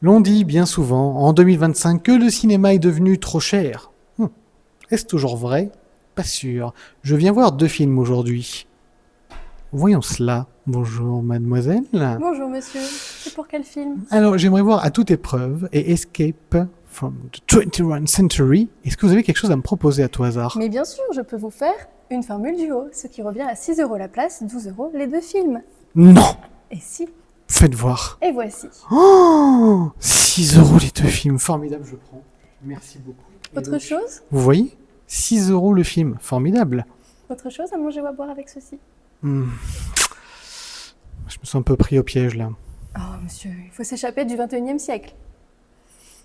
L'on dit bien souvent, en 2025, que le cinéma est devenu trop cher. Est-ce toujours vrai ? Pas sûr. Je viens voir 2 films aujourd'hui. Voyons cela. Bonjour mademoiselle. Bonjour monsieur, c'est pour quel film ? Alors j'aimerais voir À toute épreuve et Escape from the 21st Century. Est-ce que vous avez quelque chose à me proposer à tout hasard ? Mais bien sûr, je peux vous faire une formule duo, ce qui revient à 6 € la place, 12 € les 2 films. Non ! Et si ? Faites voir. Et voici. Oh ! 6 € les 2 films. Formidable, je prends. Merci beaucoup. Et Autre donc, chose ? vous voyez ? 6 € le film. Formidable. Autre chose à manger ou à boire avec ceci ? Je me sens un peu pris au piège là. Oh monsieur, il faut s'échapper du 21e siècle.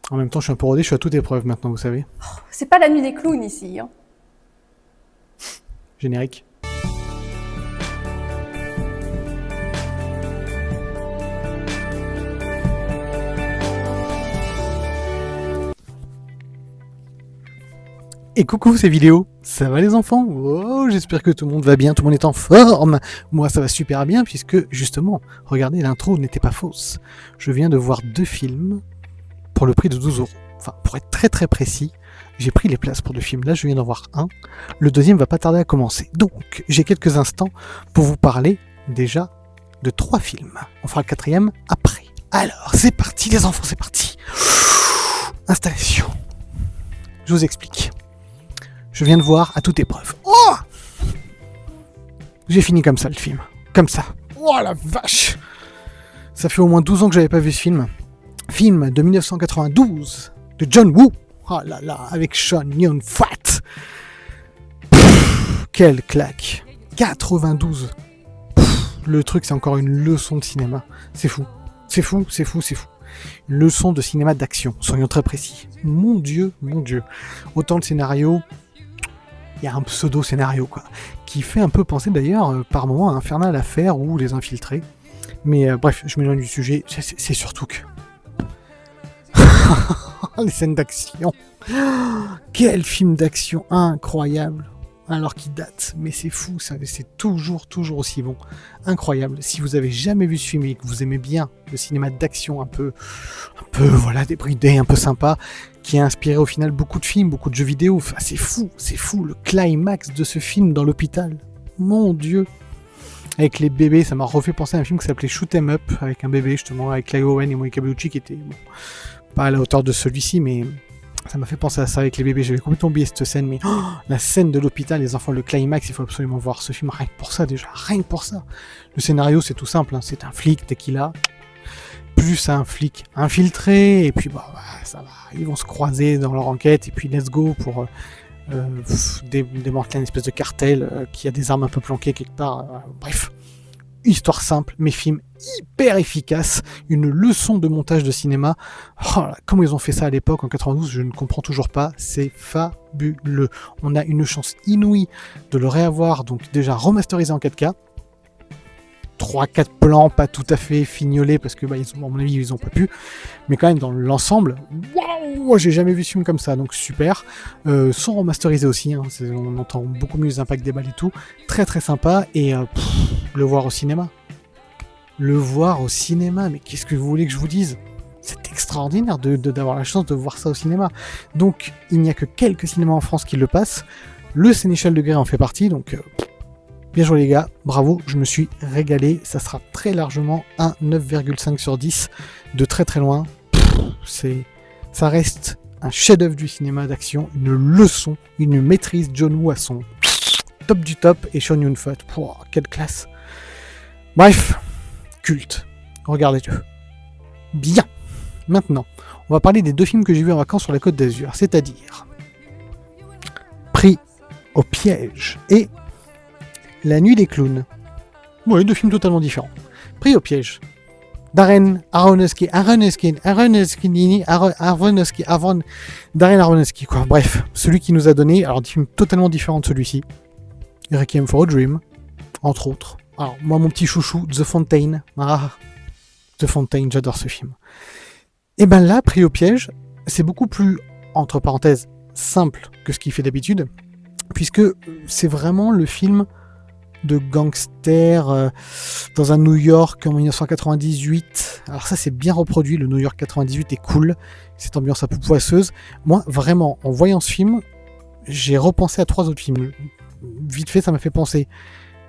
En même temps, je suis un peu rodé, je suis à toute épreuve maintenant, vous savez. C'est pas la nuit des clowns ici, hein. Générique. Et coucou, c'est Vidéo. Ça va les enfants ? Oh, j'espère que tout le monde va bien, tout le monde est en forme. Moi, ça va super bien puisque, justement, regardez, l'intro n'était pas fausse. Je viens de voir 2 films pour le prix de 12 €. Enfin, pour être très très précis, j'ai pris les places pour 2 films. Là, je viens d'en voir un. Le deuxième va pas tarder à commencer. Donc, j'ai quelques instants pour vous parler déjà de 3 films. On fera le 4e après. Alors, c'est parti les enfants, c'est parti. Installation. Je vous explique. Je viens de voir À toute épreuve. Oh ! J'ai fini comme ça le film. Comme ça. Oh la vache ! Ça fait au moins 12 ans que j'avais pas vu ce film. Film de 1992 de John Woo. Oh là là, avec Chow Yun-fat. Quelle claque. 92. Le truc, c'est encore une leçon de cinéma. C'est fou. C'est fou, c'est fou, c'est fou. Une leçon de cinéma d'action. Soyons très précis. Mon Dieu, mon Dieu. Autant le scénario... Il y a un pseudo-scénario, quoi, qui fait un peu penser d'ailleurs par moments à Infernal Affair ou Les Infiltrés. Mais bref, je m'éloigne du sujet, c'est surtout que... Les scènes d'action. Quel film d'action incroyable. Alors qu'il date, mais c'est fou, c'est toujours aussi bon. Incroyable. Si vous avez jamais vu ce film et que vous aimez bien le cinéma d'action un peu voilà, débridé, un peu sympa, qui a inspiré au final beaucoup de films, beaucoup de jeux vidéo, enfin, c'est fou, le climax de ce film dans l'hôpital. Mon Dieu. Avec les bébés, ça m'a refait penser à un film qui s'appelait Shoot 'em Up, avec un bébé justement, avec Clive Owen et Monica Bellucci, qui était pas à la hauteur de celui-ci, mais... Ça m'a fait penser à ça avec les bébés, j'avais complètement oublié cette scène, mais la scène de l'hôpital, les enfants, le climax, il faut absolument voir ce film, rien que pour ça déjà, rien que pour ça. Le scénario, c'est tout simple, hein. C'est un flic, Tequila, plus un flic infiltré, et puis ça va, ils vont se croiser dans leur enquête, et puis let's go pour démanteler une espèce de cartel qui a des armes un peu planquées quelque part, bref. Histoire simple, mais film hyper efficace, une leçon de montage de cinéma. Oh là, comment ils ont fait ça à l'époque, en 92, je ne comprends toujours pas, c'est fabuleux. On a une chance inouïe de le réavoir, donc déjà remasterisé en 4K. 3-4 plans pas tout à fait fignolés, parce que à mon avis, ils ont pas pu. Mais quand même, dans l'ensemble, waouh, j'ai jamais vu ce film comme ça, donc super. Sont remasterisés aussi, hein, on entend beaucoup mieux les impacts des balles et tout. Très très sympa, et le voir au cinéma. Mais qu'est-ce que vous voulez que je vous dise ? C'est extraordinaire d'avoir la chance de voir ça au cinéma. Donc, il n'y a que quelques cinémas en France qui le passent. Le Sénéchal de Guerre en fait partie, donc bien joué les gars, bravo, je me suis régalé. Ça sera très largement un 9,5 sur 10, de très très loin. Ça reste un chef-d'œuvre du cinéma d'action, une leçon, une maîtrise. John Woo à son top du top, et Chow Yun-fat, quelle classe. Bref, culte, regardez-le. Bien. Maintenant, on va parler des 2 films que j'ai vus en vacances sur la Côte d'Azur, c'est-à-dire Pris au piège et La Nuit des clowns. Oui, 2 films totalement différents. Pris au piège. Darren Aronofsky, quoi. Bref, celui qui nous a donné, alors des films totalement différents de celui-ci. Requiem for a Dream, entre autres. Alors, moi, mon petit chouchou, The Fountain. The Fountain, j'adore ce film. Et ben là, Pris au piège, c'est beaucoup plus, entre parenthèses, simple que ce qu'il fait d'habitude, puisque c'est vraiment le film de gangsters dans un New York en 1998. Alors ça, c'est bien reproduit, le New York 98 est cool, cette ambiance un peu poisseuse. Moi, vraiment, en voyant ce film, j'ai repensé à 3 autres films. Vite fait, ça m'a fait penser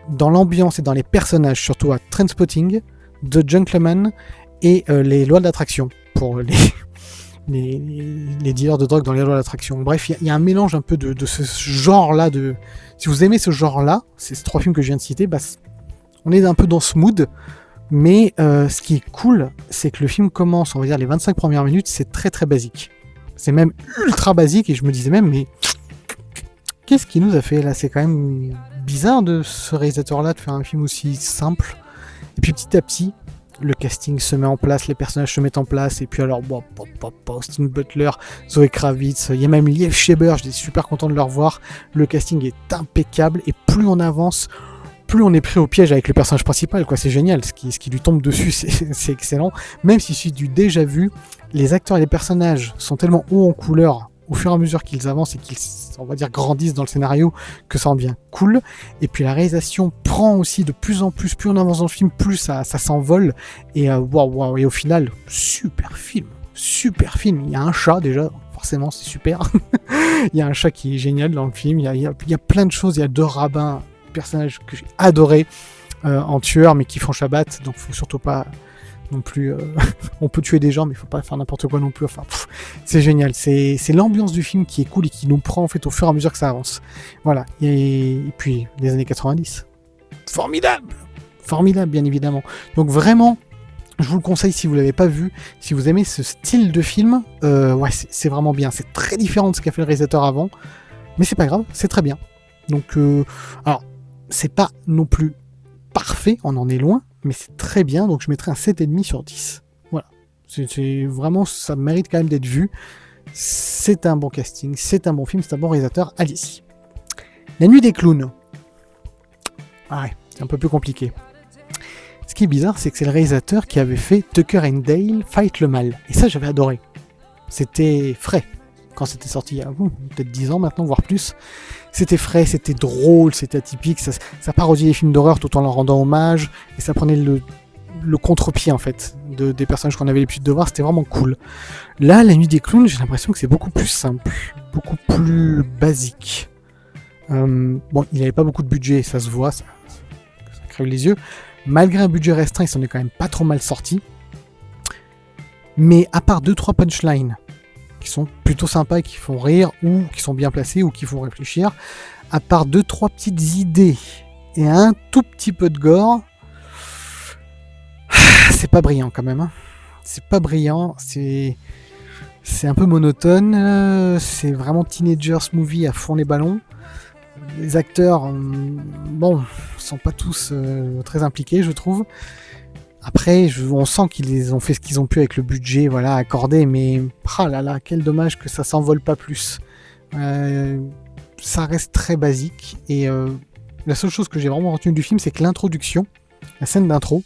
dans l'ambiance et dans les personnages, surtout à Trainspotting, The Gentleman et les lois de l'attraction, pour les dealers de drogue dans les lois d'attraction. Bref, il y a un mélange un peu de ce genre-là. Si vous aimez ce genre-là, ces 3 films que je viens de citer, bah, on est un peu dans ce mood. Mais ce qui est cool, c'est que le film commence, on va dire, les 25 premières minutes, c'est très très basique. C'est même ultra basique, et je me disais même, mais qu'est-ce qu'il nous a fait là? C'est quand même bizarre de ce réalisateur-là de faire un film aussi simple. Et puis petit à petit, le casting se met en place, les personnages se mettent en place, et puis alors, Austin Butler, Zoe Kravitz, il y a même Liev Schreiber, j'étais super content de le revoir. Le casting est impeccable, et plus on avance, plus on est pris au piège avec le personnage principal, quoi. C'est génial, ce qui lui tombe dessus, c'est excellent. Même si c'est du déjà vu, les acteurs et les personnages sont tellement hauts en couleur au fur et à mesure qu'ils avancent et qu'ils, on va dire, grandissent dans le scénario, que ça en devient cool. Et puis la réalisation prend aussi de plus en plus on avance dans le film, plus ça s'envole. Et waouh, et au final, super film. Il y a un chat déjà, forcément c'est super. Il y a un chat qui est génial dans le film. Il y a plein de choses. Il y a 2 rabbins, personnages que j'ai adorés en tueurs, mais qui font Shabbat. Donc faut surtout pas non plus, on peut tuer des gens, mais il faut pas faire n'importe quoi non plus. Enfin, c'est génial. C'est l'ambiance du film qui est cool et qui nous prend en fait au fur et à mesure que ça avance. Voilà. Et puis les années 90, formidable, bien évidemment. Donc vraiment, je vous le conseille si vous l'avez pas vu, si vous aimez ce style de film. Ouais, c'est vraiment bien. C'est très différent de ce qu'a fait le réalisateur avant, mais c'est pas grave, c'est très bien. Donc, alors, c'est pas non plus parfait, on en est loin, mais c'est très bien, donc je mettrai un 7,5 sur 10. Voilà. C'est vraiment, ça mérite quand même d'être vu. C'est un bon casting, c'est un bon film, c'est un bon réalisateur, allez-y. La nuit des clowns. Ah ouais, c'est un peu plus compliqué. Ce qui est bizarre, c'est que c'est le réalisateur qui avait fait Tucker and Dale Fight le Mal. Et ça, j'avais adoré. C'était frais. Quand c'était sorti il y a peut-être 10 ans maintenant, voire plus. C'était frais, c'était drôle, c'était atypique, ça parodiait les films d'horreur tout en leur rendant hommage, et ça prenait le contre-pied en fait des personnages qu'on avait l'habitude de voir, c'était vraiment cool. Là, La Nuit des Clowns, j'ai l'impression que c'est beaucoup plus simple, beaucoup plus basique. Bon, il n'avait pas beaucoup de budget, ça se voit, ça crève les yeux. Malgré un budget restreint, il s'en est quand même pas trop mal sorti. Mais à part 2-3 punchlines, qui sont plutôt sympas et qui font rire, ou qui sont bien placés, ou qui font réfléchir, à part 2-3 petites idées et un tout petit peu de gore, c'est pas brillant quand même. Hein. C'est pas brillant, c'est un peu monotone, c'est vraiment teenagers movie à fond les ballons. Les acteurs, bon, sont pas tous très impliqués, je trouve. Après, on sent qu'ils ont fait ce qu'ils ont pu avec le budget, voilà, accordé, mais là, quel dommage que ça s'envole pas plus. Ça reste très basique, et la seule chose que j'ai vraiment retenue du film, c'est que l'introduction, la scène d'intro,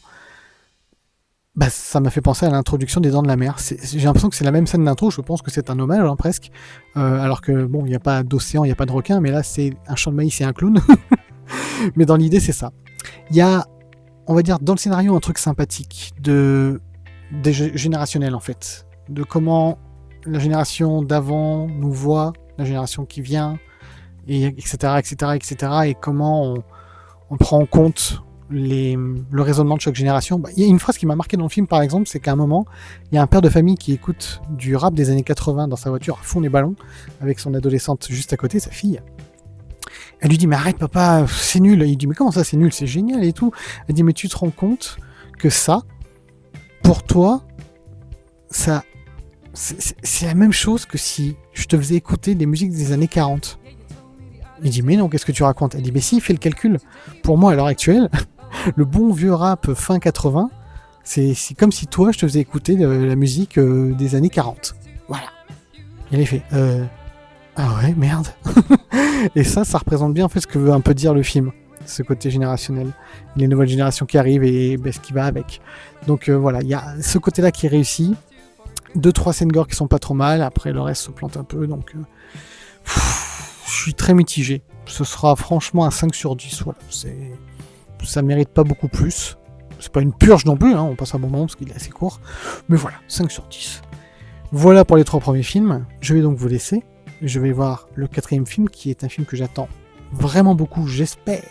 bah, ça m'a fait penser à l'introduction des Dents de la Mer. J'ai l'impression que c'est la même scène d'intro, je pense que c'est un hommage, hein, presque. Alors que, bon, il n'y a pas d'océan, il n'y a pas de requin, mais là, c'est un champ de maïs et un clown. Mais dans l'idée, c'est ça. Il y a, on va dire, dans le scénario, un truc sympathique, générationnel, en fait. De comment la génération d'avant nous voit, la génération qui vient, et etc., et comment on prend en compte le raisonnement de chaque génération. Bah, il y a une phrase qui m'a marqué dans le film, par exemple, c'est qu'à un moment, il y a un père de famille qui écoute du rap des années 80 dans sa voiture à fond les ballons, avec son adolescente juste à côté, sa fille. Elle lui dit, mais arrête papa, c'est nul. Il dit, mais comment ça c'est nul, c'est génial et tout. Elle dit, mais tu te rends compte que ça, pour toi, ça, c'est la même chose que si je te faisais écouter des musiques des années 40. Il dit, mais non, qu'est-ce que tu racontes? Elle dit, mais si, fais le calcul. Pour moi, à l'heure actuelle, le bon vieux rap fin 80, c'est comme si toi, je te faisais écouter la musique des années 40. Voilà. Il a fait, ah ouais, merde. Et ça représente bien en fait ce que veut un peu dire le film, ce côté générationnel, les nouvelles générations qui arrivent et ce qui va avec. Donc voilà, il y a ce côté-là qui est réussi, 2-3 scènes gore qui sont pas trop mal, après le reste se plante un peu, donc je suis très mitigé. Ce sera franchement un 5 sur 10, voilà. ça mérite pas beaucoup plus. C'est pas une purge non plus, hein, on passe un bon moment parce qu'il est assez court. Mais voilà, 5 sur 10. Voilà pour les 3 premiers films. Je vais donc vous laisser. Je vais voir le 4e film, qui est un film que j'attends vraiment beaucoup. J'espère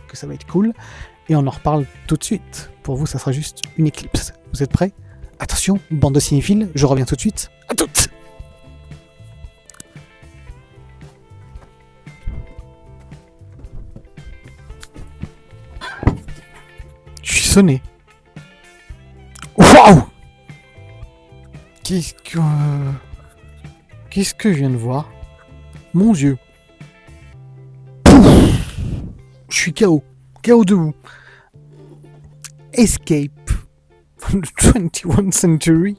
que ça va être cool. Et on en reparle tout de suite. Pour vous, ça sera juste une éclipse. Vous êtes prêts ? Attention, bande de cinéphiles, je reviens tout de suite. À toutes ! Je suis sonné. Waouh ! Qu'est-ce que je viens de voir ? Mon Dieu. Je suis KO. KO debout. Escape from the 21st century.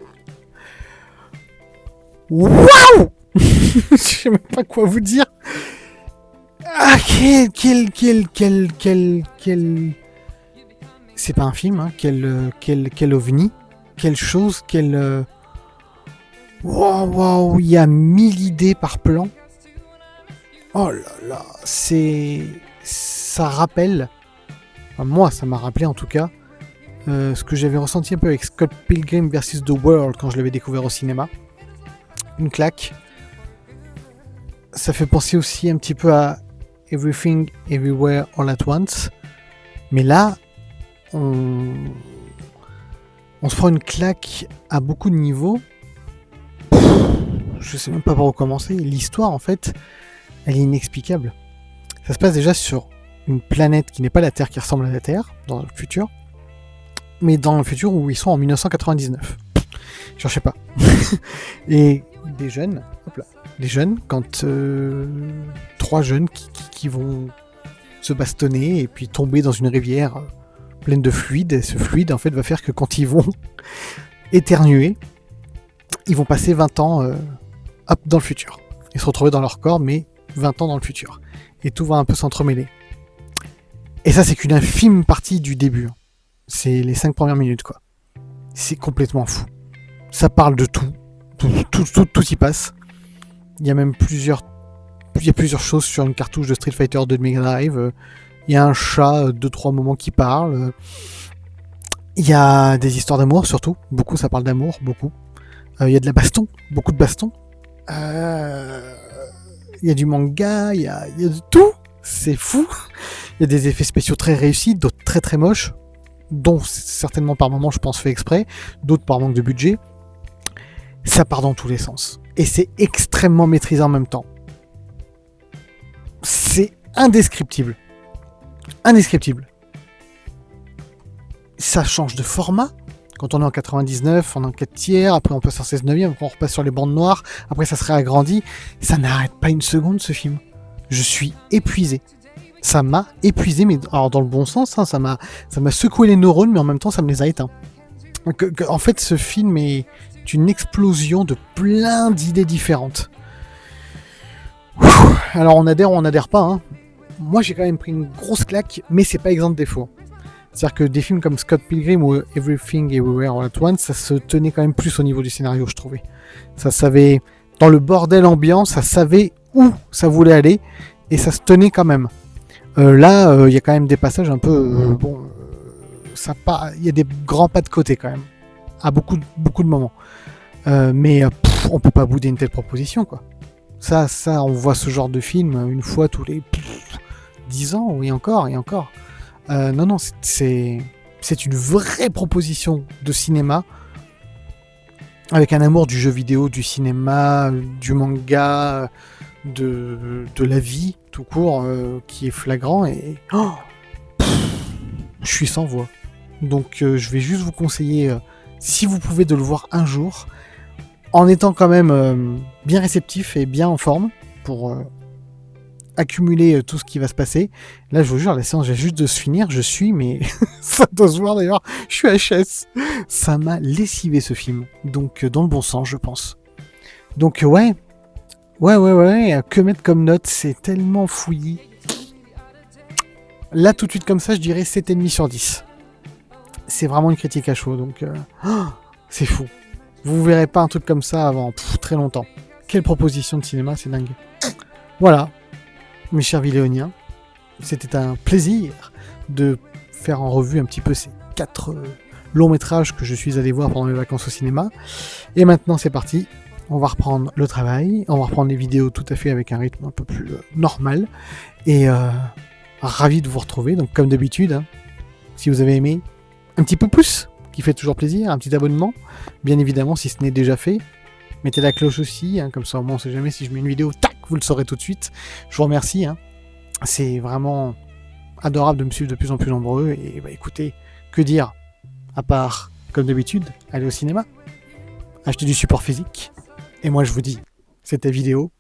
Waouh. Je sais même pas quoi vous dire. Ah, quel... C'est pas un film, hein. Quel ovni. Quelle chose, Waouh, il y a 1000 idées par plan. Oh là là, ça rappelle, enfin, moi ça m'a rappelé en tout cas, ce que j'avais ressenti un peu avec Scott Pilgrim vs The World quand je l'avais découvert au cinéma. Une claque. Ça fait penser aussi un petit peu à Everything Everywhere All at Once. Mais là, on se prend une claque à beaucoup de niveaux. Je sais même pas par où commencer. L'histoire, en fait, elle est inexplicable. Ça se passe déjà sur une planète qui n'est pas la Terre, qui ressemble à la Terre, dans le futur. Mais dans le futur où ils sont en 1999. Je sais pas. Et des jeunes, quand 3 jeunes qui vont se bastonner et puis tomber dans une rivière pleine de fluide. Et ce fluide, en fait, va faire que quand ils vont éternuer, ils vont passer 20 ans dans le futur. Ils se retrouver dans leur corps, mais 20 ans dans le futur. Et tout va un peu s'entremêler. Et ça, c'est qu'une infime partie du début. C'est les 5 premières minutes, quoi. C'est complètement fou. Ça parle de tout. Tout y passe. Il y a même plusieurs choses sur une cartouche de Street Fighter 2 de Mega Drive. Il y a un chat, 2-3 moments qui parle. Il y a des histoires d'amour, surtout. Beaucoup, ça parle d'amour, beaucoup. Il y a de la baston, beaucoup de baston. Il y a du manga, il y a de tout. C'est fou. Il y a des effets spéciaux très réussis, d'autres très très moches, dont certainement par moments, je pense, fait exprès, d'autres par manque de budget. Ça part dans tous les sens. Et c'est extrêmement maîtrisé en même temps. C'est indescriptible. Indescriptible. Ça change de format. Quand on est en 99, on est en 4 tiers, après on passe en 16/9, après on repasse sur les bandes noires, après ça se réagrandit. Ça n'arrête pas une seconde, ce film. Je suis épuisé. Ça m'a épuisé, mais alors dans le bon sens, hein, ça m'a secoué les neurones, mais en même temps ça me les a éteints. En fait, ce film est une explosion de plein d'idées différentes. Alors on adhère ou on n'adhère pas, hein. Moi j'ai quand même pris une grosse claque, mais c'est pas exempt de défaut. C'est-à-dire que des films comme Scott Pilgrim ou Everything Everywhere All at Once, ça se tenait quand même plus au niveau du scénario, je trouvais. Ça savait, dans le bordel ambiant, ça savait où ça voulait aller, et ça se tenait quand même. Là, il y a quand même des passages un peu... il y a des grands pas de côté quand même, à beaucoup de moments. Mais on peut pas bouder une telle proposition, quoi. Ça, on voit ce genre de film une fois tous les 10 ans, oui, encore. Non, c'est une vraie proposition de cinéma, avec un amour du jeu vidéo, du cinéma, du manga, de la vie, tout court, qui est flagrant, et je suis sans voix. Donc je vais juste vous conseiller, si vous pouvez, de le voir un jour, en étant quand même bien réceptif et bien en forme, pour accumuler tout ce qui va se passer. Là, je vous jure, la séance vient juste de se finir, mais ça doit se voir d'ailleurs, je suis HS. Ça m'a lessivé, ce film, donc dans le bon sens, je pense. Donc ouais, que mettre comme note, c'est tellement fouillis. Là, tout de suite comme ça, je dirais 7,5 sur 10. C'est vraiment une critique à chaud, donc c'est fou. Vous verrez pas un truc comme ça avant très longtemps. Quelle proposition de cinéma, c'est dingue. Voilà, mes chers Villéoniens, c'était un plaisir de faire en revue un petit peu ces 4 longs métrages que je suis allé voir pendant mes vacances au cinéma. Et maintenant c'est parti, on va reprendre le travail, on va reprendre les vidéos tout à fait avec un rythme un peu plus normal. Et ravi de vous retrouver, donc comme d'habitude, hein, si vous avez aimé, un petit peu pouce, qui fait toujours plaisir, un petit abonnement, bien évidemment si ce n'est déjà fait. Mettez la cloche aussi, hein, comme ça au moins on sait jamais si je mets une vidéo, tac, vous le saurez tout de suite. Je vous remercie, hein. C'est vraiment adorable de me suivre de plus en plus nombreux. Et bah écoutez, que dire, à part, comme d'habitude, aller au cinéma, acheter du support physique. Et moi je vous dis, c'était vidéo,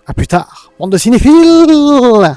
à plus tard, bande de cinéphiles!